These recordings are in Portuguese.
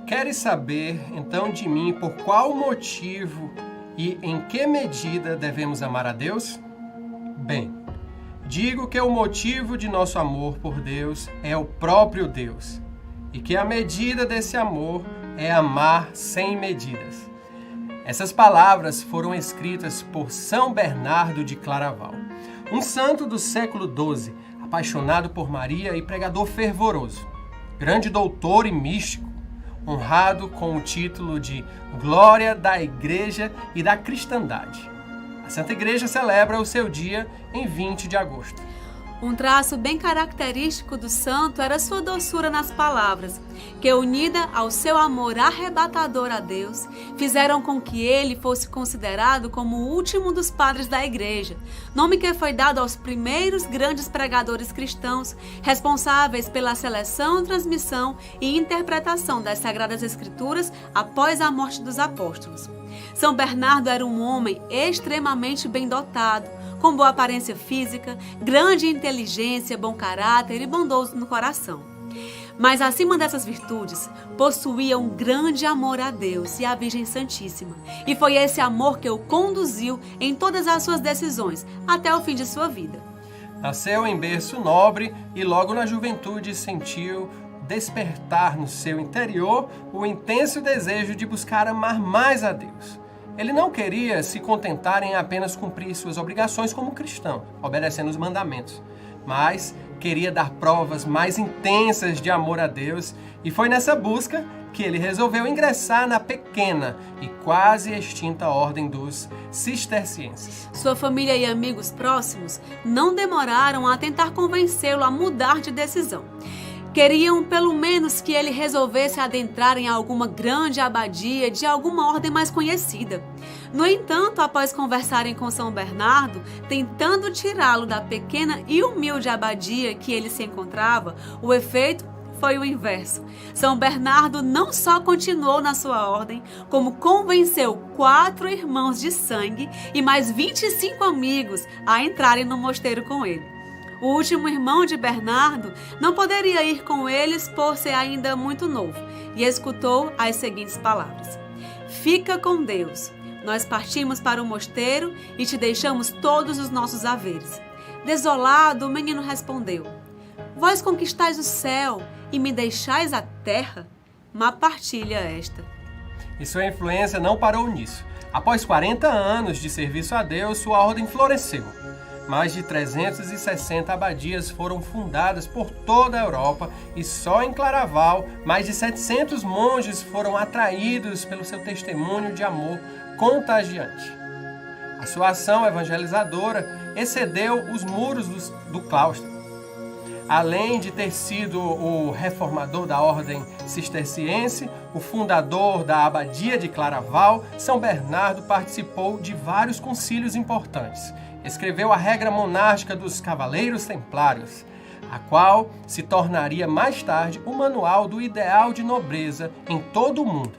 Queres saber, então, de mim por qual motivo e em que medida devemos amar a Deus? Bem, digo que o motivo de nosso amor por Deus é o próprio Deus, e que a medida desse amor é amar sem medidas. Essas palavras foram escritas por São Bernardo de Claraval, um santo do século XII, apaixonado por Maria e pregador fervoroso, grande doutor e místico, honrado com o título de Glória da Igreja e da Cristandade. A Santa Igreja celebra o seu dia em 20 de agosto. Um traço bem característico do santo era sua doçura nas palavras, que, unida ao seu amor arrebatador a Deus, fizeram com que ele fosse considerado como o último dos padres da Igreja, nome que foi dado aos primeiros grandes pregadores cristãos, responsáveis pela seleção, transmissão e interpretação das Sagradas Escrituras após a morte dos apóstolos. São Bernardo era um homem extremamente bem dotado, com boa aparência física, grande inteligência, bom caráter e bondoso no coração. Mas acima dessas virtudes, possuía um grande amor a Deus e à Virgem Santíssima. E foi esse amor que o conduziu em todas as suas decisões, até o fim de sua vida. Nasceu em berço nobre e logo na juventude sentiu despertar no seu interior o intenso desejo de buscar amar mais a Deus. Ele não queria se contentar em apenas cumprir suas obrigações como cristão, obedecendo os mandamentos, mas queria dar provas mais intensas de amor a Deus, e foi nessa busca que ele resolveu ingressar na pequena e quase extinta ordem dos cistercienses. Sua família e amigos próximos não demoraram a tentar convencê-lo a mudar de decisão. Queriam pelo menos que ele resolvesse adentrar em alguma grande abadia de alguma ordem mais conhecida. No entanto, após conversarem com São Bernardo, tentando tirá-lo da pequena e humilde abadia que ele se encontrava, o efeito foi o inverso. São Bernardo não só continuou na sua ordem, como convenceu 4 irmãos de sangue e mais 25 amigos a entrarem no mosteiro com ele. O último irmão de Bernardo não poderia ir com eles por ser ainda muito novo e escutou as seguintes palavras: "Fica com Deus. Nós partimos para o mosteiro e te deixamos todos os nossos haveres." Desolado, o menino respondeu: "Vós conquistais o céu e me deixais a terra? Má partilha esta." E sua influência não parou nisso. Após 40 anos de serviço a Deus, sua ordem floresceu. Mais de 360 abadias foram fundadas por toda a Europa e só em Claraval, mais de 700 monges foram atraídos pelo seu testemunho de amor contagiante. A sua ação evangelizadora excedeu os muros do claustro. Além de ter sido o reformador da ordem cisterciense, o fundador da abadia de Claraval, São Bernardo participou de vários concílios importantes. Escreveu a regra monástica dos Cavaleiros Templários, a qual se tornaria mais tarde o manual do ideal de nobreza em todo o mundo.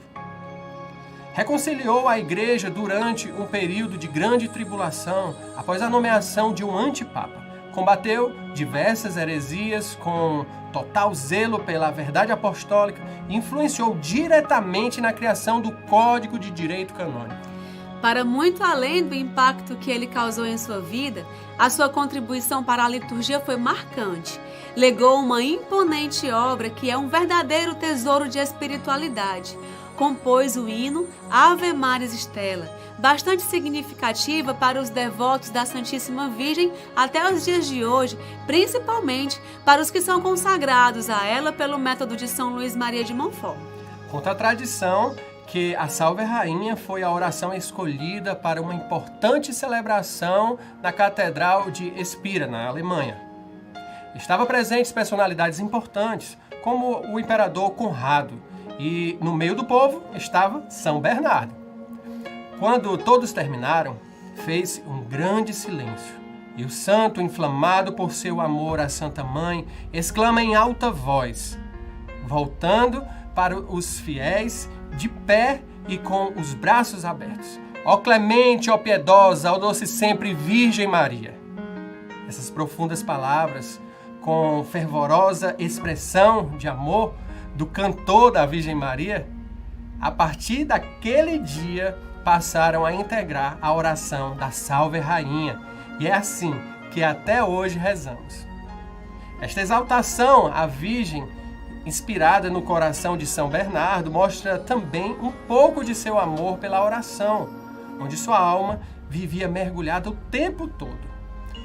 Reconciliou a Igreja durante um período de grande tribulação, após a nomeação de um antipapa. Combateu diversas heresias com total zelo pela verdade apostólica e influenciou diretamente na criação do Código de Direito Canônico. Para muito além do impacto que ele causou em sua vida, a sua contribuição para a liturgia foi marcante. Legou uma imponente obra que é um verdadeiro tesouro de espiritualidade. Compôs o hino Ave Maris Stella, bastante significativa para os devotos da Santíssima Virgem até os dias de hoje, principalmente para os que são consagrados a ela pelo método de São Luís Maria de Montfort. Conta a tradição que a Salve Rainha foi a oração escolhida para uma importante celebração na Catedral de Espira, na Alemanha. Estava presentes personalidades importantes, como o imperador Conrado, e no meio do povo estava São Bernardo. Quando todos terminaram, fez um grande silêncio, e o santo, inflamado por seu amor à Santa Mãe, exclama em alta voz, voltando para os fiéis, de pé e com os braços abertos: "Ó clemente, ó piedosa, ó doce sempre Virgem Maria." Essas profundas palavras, com fervorosa expressão de amor do cantor da Virgem Maria, A partir daquele dia, passaram a integrar a oração da Salve Rainha. E é assim que até hoje rezamos. Esta exaltação à Virgem, inspirada no coração de São Bernardo, mostra também um pouco de seu amor pela oração, onde sua alma vivia mergulhada o tempo todo.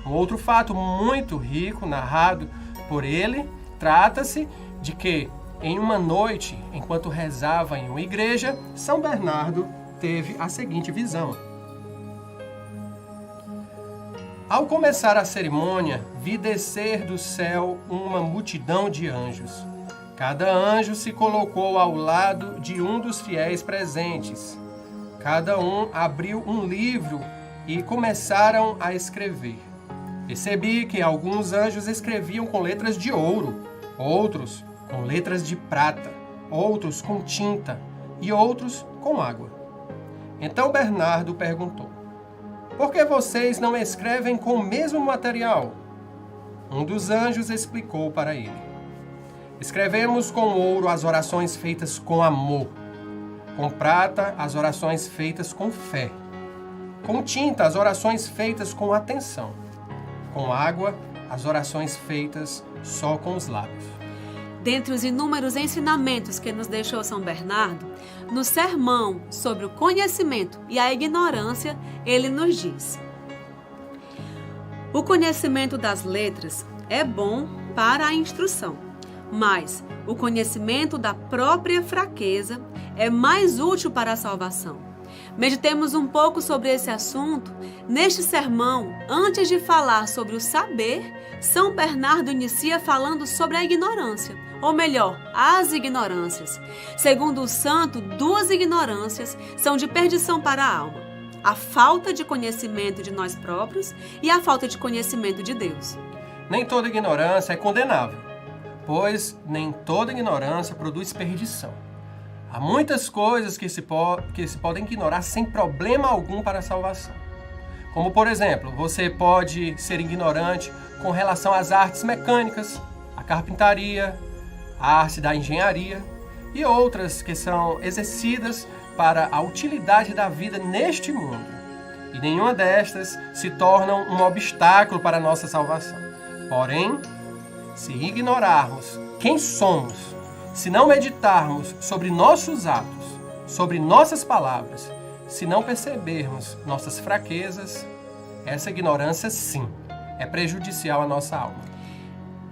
Um outro fato muito rico, narrado por ele, trata-se de que, em uma noite, enquanto rezava em uma igreja, São Bernardo teve a seguinte visão. Ao começar a cerimônia, vi descer do céu uma multidão de anjos. Cada anjo se colocou ao lado de um dos fiéis presentes. Cada um abriu um livro e começaram a escrever. Percebi que alguns anjos escreviam com letras de ouro, outros com letras de prata, outros com tinta e outros com água. Então Bernardo perguntou: por que vocês não escrevem com o mesmo material? Um dos anjos explicou para ele: escrevemos com ouro as orações feitas com amor, com prata as orações feitas com fé, com tinta as orações feitas com atenção, com água as orações feitas só com os lábios. Dentre os inúmeros ensinamentos que nos deixou São Bernardo, no sermão sobre o conhecimento e a ignorância, ele nos diz: o conhecimento das letras é bom para a instrução, mas o conhecimento da própria fraqueza é mais útil para a salvação. Meditemos um pouco sobre esse assunto. Neste sermão, antes de falar sobre o saber, São Bernardo inicia falando sobre a ignorância, ou melhor, as ignorâncias. Segundo o santo, duas ignorâncias são de perdição para a alma: a falta de conhecimento de nós próprios e a falta de conhecimento de Deus. Nem toda ignorância é condenável, pois nem toda ignorância produz perdição. Há muitas coisas que se podem ignorar sem problema algum para a salvação. Como, por exemplo, você pode ser ignorante com relação às artes mecânicas, a carpintaria, a arte da engenharia e outras que são exercidas para a utilidade da vida neste mundo. E nenhuma destas se tornam um obstáculo para a nossa salvação. Porém, se ignorarmos quem somos, se não meditarmos sobre nossos atos, sobre nossas palavras, se não percebermos nossas fraquezas, essa ignorância, sim, é prejudicial à nossa alma.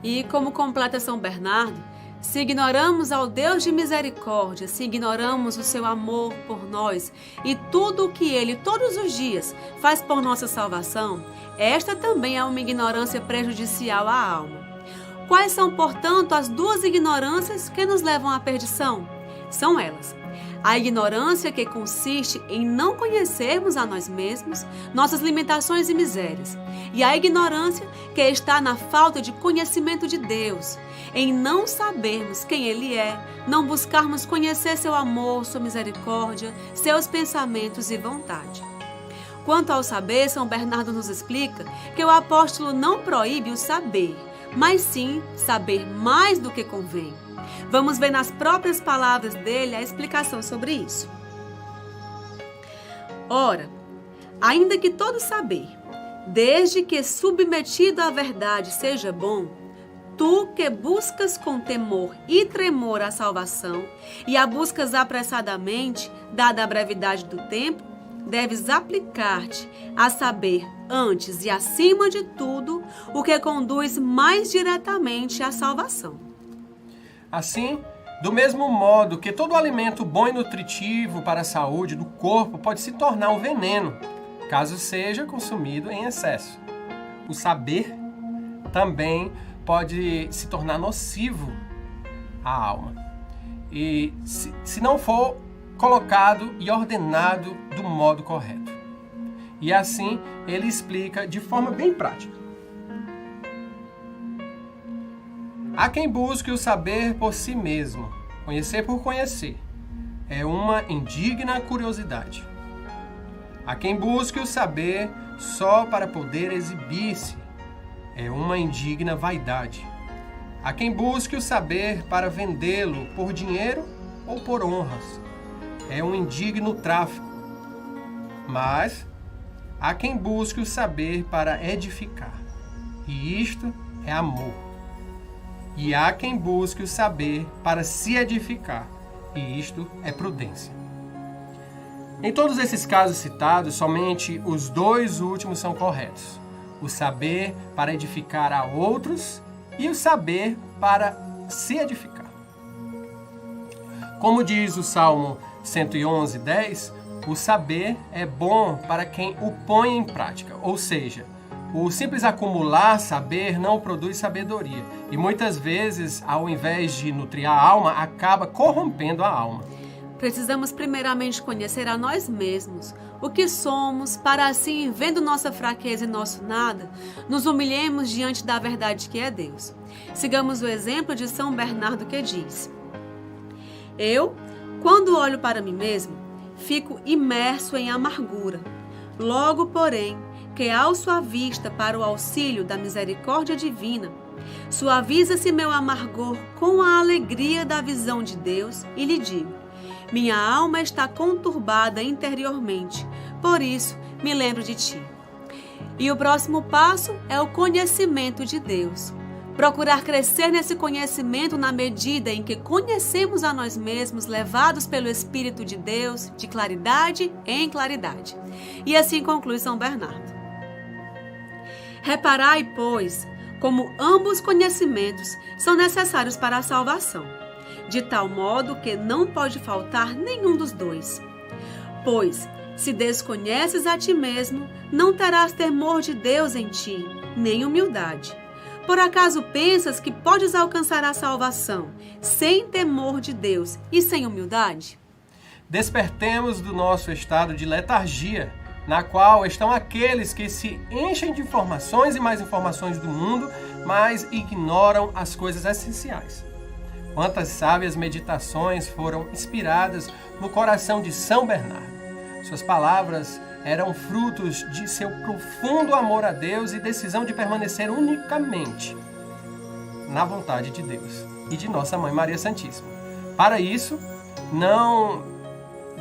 E como completa São Bernardo, se ignoramos ao Deus de misericórdia, se ignoramos o seu amor por nós e tudo o que Ele todos os dias faz por nossa salvação, esta também é uma ignorância prejudicial à alma. Quais são, portanto, as duas ignorâncias que nos levam à perdição? São elas: a ignorância que consiste em não conhecermos a nós mesmos, nossas limitações e misérias, e a ignorância que está na falta de conhecimento de Deus, em não sabermos quem Ele é, não buscarmos conhecer seu amor, sua misericórdia, seus pensamentos e vontade. Quanto ao saber, São Bernardo nos explica que o apóstolo não proíbe o saber, mas sim saber mais do que convém. Vamos ver nas próprias palavras dele a explicação sobre isso. Ora, ainda que todo saber, desde que submetido à verdade seja bom, tu que buscas com temor e tremor a salvação e a buscas apressadamente, dada a brevidade do tempo, deves aplicar-te a saber antes e acima de tudo o que conduz mais diretamente à salvação. Assim, do mesmo modo que todo alimento bom e nutritivo para a saúde do corpo pode se tornar um veneno, caso seja consumido em excesso, o saber também pode se tornar nocivo à alma, e se não for colocado e ordenado do modo correto. E assim ele explica de forma bem prática. Há quem busque o saber por si mesmo, conhecer por conhecer. É uma indigna curiosidade. Há quem busque o saber só para poder exibir-se. É uma indigna vaidade. Há quem busque o saber para vendê-lo por dinheiro ou por honras. é um indigno tráfico. Mas há quem busque o saber para edificar, e isto é amor. E há quem busque o saber para se edificar, e isto é prudência. Em todos esses casos citados, somente os dois últimos são corretos: o saber para edificar a outros e o saber para se edificar. Como diz o Salmo 111:10, o saber é bom para quem o põe em prática, ou seja, o simples acumular saber não produz sabedoria e muitas vezes, ao invés de nutrir a alma, acaba corrompendo a alma. Precisamos primeiramente conhecer a nós mesmos, o que somos, para assim, vendo nossa fraqueza e nosso nada, nos humilhemos diante da verdade que é Deus. Sigamos o exemplo de São Bernardo, que diz: eu, quando olho para mim mesmo, fico imerso em amargura. Logo, porém, que alço a vista para o auxílio da misericórdia divina, suaviza-se meu amargor com a alegria da visão de Deus e lhe digo: minha alma está conturbada interiormente, por isso me lembro de ti. E o próximo passo é o conhecimento de Deus. Procurar crescer nesse conhecimento na medida em que conhecemos a nós mesmos, levados pelo Espírito de Deus, de claridade em claridade. E assim conclui São Bernardo. Reparai, pois, como ambos conhecimentos são necessários para a salvação, de tal modo que não pode faltar nenhum dos dois. Pois, se desconheces a ti mesmo, não terás temor de Deus em ti, nem humildade. Por acaso pensas que podes alcançar a salvação sem temor de Deus e sem humildade? Despertemos do nosso estado de letargia, na qual estão aqueles que se enchem de informações e mais informações do mundo, mas ignoram as coisas essenciais. Quantas sábias meditações foram inspiradas no coração de São Bernardo. Suas palavras eram frutos de seu profundo amor a Deus e decisão de permanecer unicamente na vontade de Deus e de Nossa Mãe Maria Santíssima. Para isso, não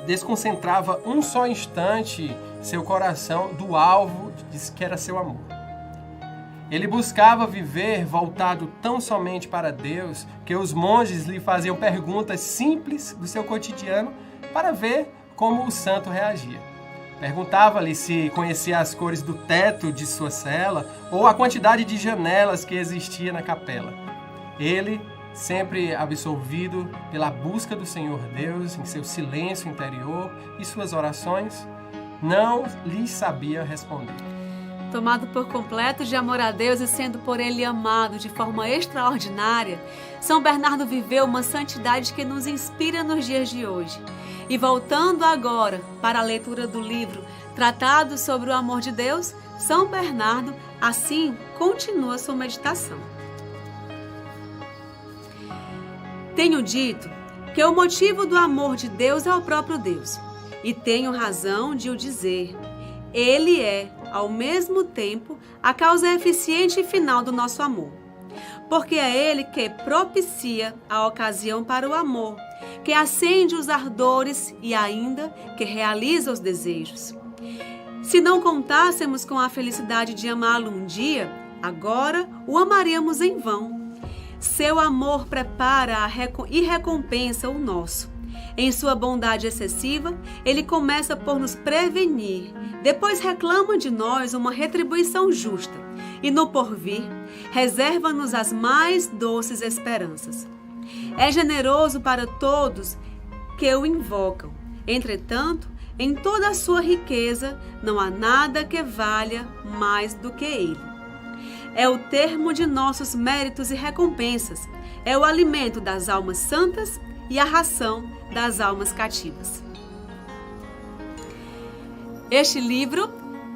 desconcentrava um só instante seu coração do alvo que era seu amor. Ele buscava viver voltado tão somente para Deus que os monges lhe faziam perguntas simples do seu cotidiano para ver como o santo reagia. Perguntava-lhe se conhecia as cores do teto de sua cela ou a quantidade de janelas que existia na capela. Ele, sempre absolvido pela busca do Senhor Deus em seu silêncio interior e suas orações, não lhe sabia responder. Tomado por completo de amor a Deus e sendo por Ele amado de forma extraordinária, São Bernardo viveu uma santidade que nos inspira nos dias de hoje. E voltando agora para a leitura do livro Tratado sobre o Amor de Deus, São Bernardo assim continua sua meditação. Tenho dito que o motivo do amor de Deus é o próprio Deus, e tenho razão de o dizer. Ele é, ao mesmo tempo, a causa eficiente e final do nosso amor. Porque é Ele que propicia a ocasião para o amor, que acende os ardores e ainda que realiza os desejos. Se não contássemos com a felicidade de amá-lo um dia, agora o amaríamos em vão. Seu amor prepara e recompensa o nosso. Em sua bondade excessiva, Ele começa por nos prevenir, depois reclama de nós uma retribuição justa e no porvir reserva-nos as mais doces esperanças. É generoso para todos que o invocam. Entretanto, em toda a sua riqueza, não há nada que valha mais do que Ele. É o termo de nossos méritos e recompensas. É o alimento das almas santas e a ração das almas cativas. Este livro,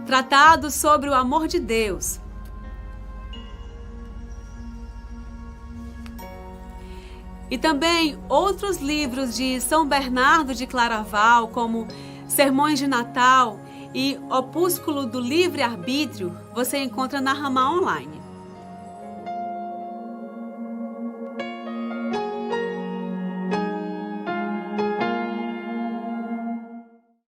Tratado sobre o Amor de Deus, e também outros livros de São Bernardo de Claraval, como Sermões de Natal e Opúsculo do Livre-Arbítrio, você encontra na Ramá Online.